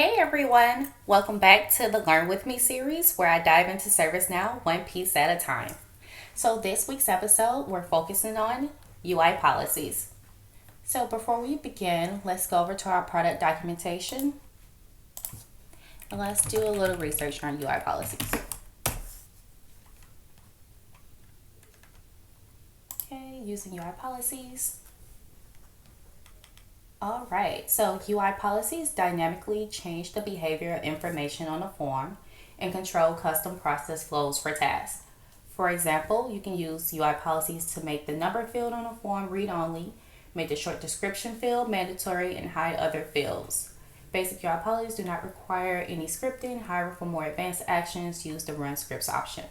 Hey everyone, welcome back to the Learn With Me series where I dive into ServiceNow one piece at a time. So, this week's episode, we're focusing on UI policies. So, before we begin, let's go over to our product documentation and let's do a little research on UI policies. Okay, using UI policies. All right, so UI policies dynamically change the behavior information on a form and control custom process flows for tasks. For example, you can use UI policies to make the number field on a form read only, make the short description field mandatory, and hide other fields. Basic UI policies do not require any scripting, however, for more advanced actions, use the Run Scripts option.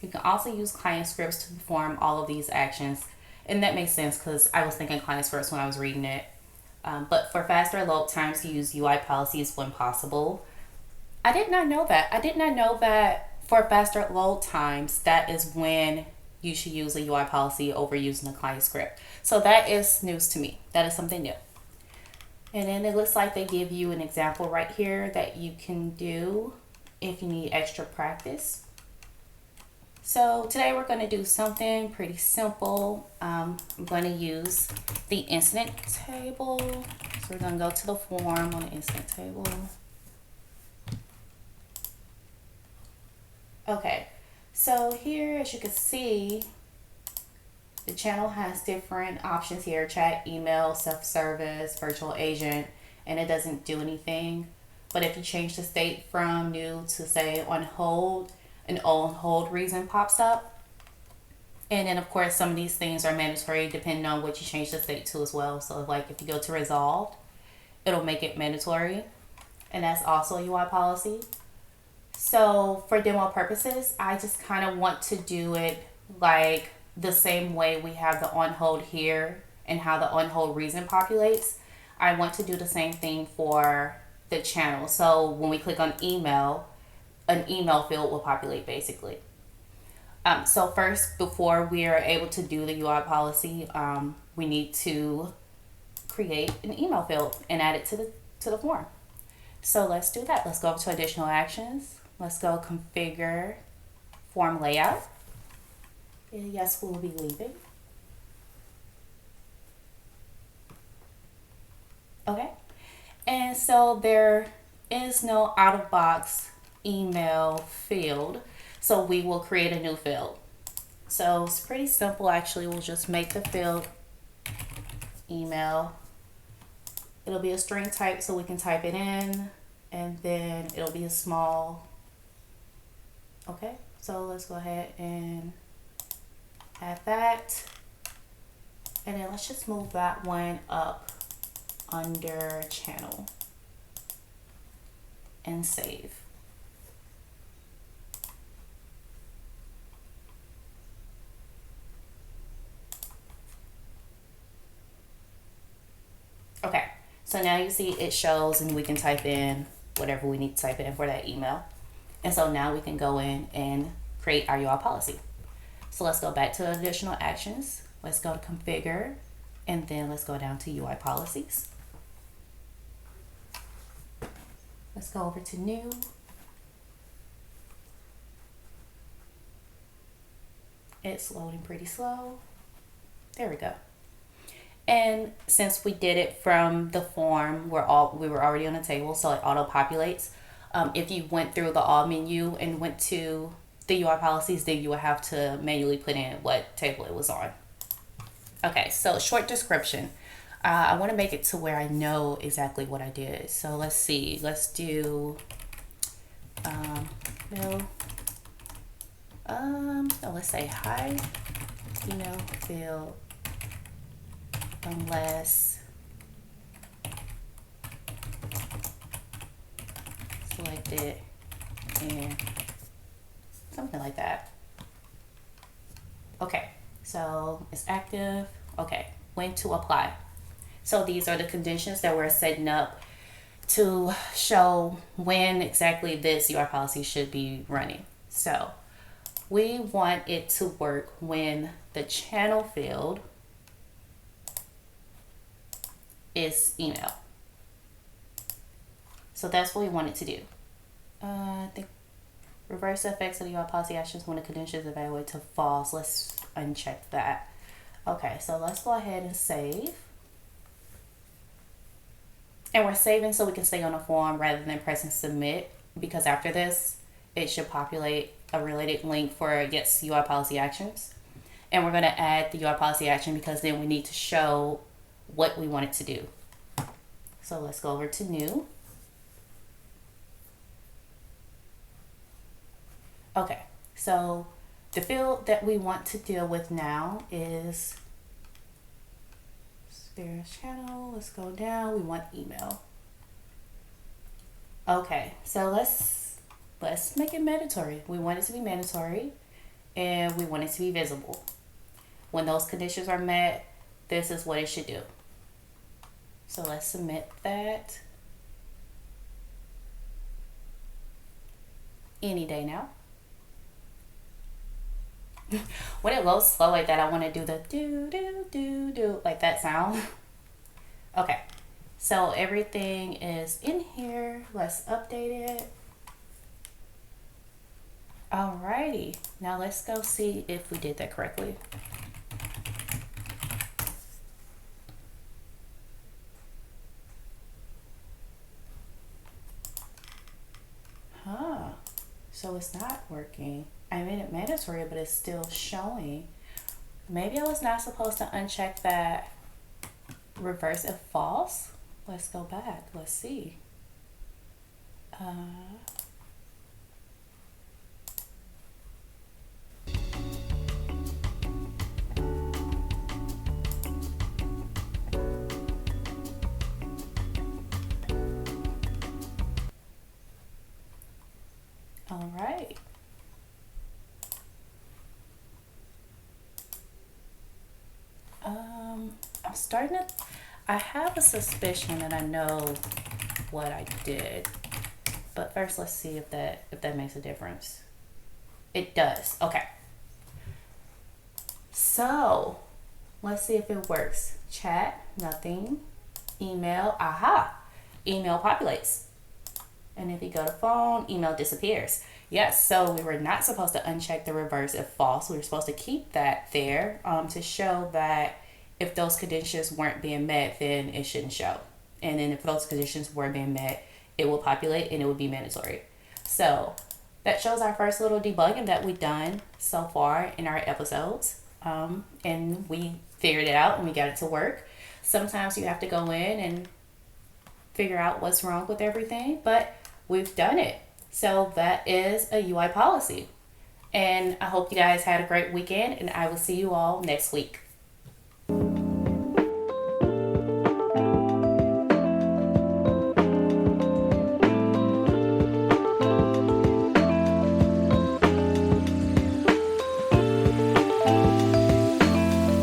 You can also use client scripts to perform all of these actions, and that makes sense because I was thinking client scripts when I was reading it. But for faster load times, use UI policies when possible. I did not know that. I did not know that for faster load times, that is when you should use a UI policy over using a client script. So that is news to me. That is something new. And then it looks like they give you an example right here that you can do if you need extra practice. So today we're going to do something pretty simple. I'm going to use the incident table. So we're going to go to the form on the incident table. Okay, so here as you can see, the channel has different options here: chat, email, self-service, virtual agent, and it doesn't do anything. But if you change the state from new to say on hold, an on hold reason pops up. And then of course some of these things are mandatory depending on what you change the state to as well. So like if you go to resolved, it'll make it mandatory. And that's also a UI policy. So for demo purposes, I just kind of want to do it like the same way we have the on hold here and how the on hold reason populates. I want to do the same thing for the channel. So when we click on email, an email field will populate basically. So first, before we are able to do the UI policy, we need to create an email field and add it to the form. So let's do that. Let's go over to additional actions. Let's go configure form layout. And yes, we'll be leaving. Okay. And so there is no out of box email field. So we will create a new field. So it's pretty simple actually. We'll just make the field email. It'll be a string type so we can type it in, and then it'll be a small. Okay, so let's go ahead and add that. And then let's just move that one up under channel and save. Okay, so now you see it shows and we can type in whatever we need to type in for that email. And so now we can go in and create our UI policy. So let's go back to additional actions. Let's go to configure, and then let's go down to UI policies. Let's go over to new. It's loading pretty slow. There we go. And since we did it from the form, we were already on a table, so it auto populates. If you went through the all menu and went to the UI policies, then you would have to manually put in what table it was on. Okay, so short description. I want to make it to where I know exactly what I did. So let's see. Let's do no. So let's say hi email field unless selected and something like that. Okay, so it's active. Okay, when to apply. So these are the conditions that we're setting up to show when exactly this UI policy should be running. So we want it to work when the channel field is email. So that's what we wanted to do. I think reverse the effects of the UI policy actions when the condition is evaluated to false. Let's uncheck that. Okay, so let's go ahead and save. And we're saving so we can stay on the form rather than pressing submit, because after this, it should populate a related link for yes UI policy actions. And we're going to add the UI policy action because then we need to show what we want it to do. So let's go over to new. Okay, so the field that we want to deal with now is Spirits channel. Let's go down. We want email. Okay, so let's make it mandatory. We want it to be mandatory and we want it to be visible. When those conditions are met, this is what it should do. So let's submit that any day now. When it loads slow like that, I want to do the do do do do like that sound. Okay, so everything is in here. Let's update it. Alrighty, now let's go see if we did that correctly. Huh, so it's not working. I made it mandatory, but it's still showing. Maybe I was not supposed to uncheck that reverse if false. Let's go back. Let's see. All right. I'm starting to, I have a suspicion that I know what I did, but first let's see if that makes a difference. It does. Okay. So let's see if it works. Chat, nothing. Email, aha. Email populates. And if you go to phone, email disappears. Yes, so we were not supposed to uncheck the reverse if false. We were supposed to keep that there to show that if those conditions weren't being met, then it shouldn't show. And then if those conditions were being met, it will populate and it would be mandatory. So that shows our first little debugging that we've done so far in our episodes. And we figured it out and we got it to work. Sometimes you have to go in and figure out what's wrong with everything, but we've done it. So that is a UI policy. And I hope you guys had a great weekend and I will see you all next week.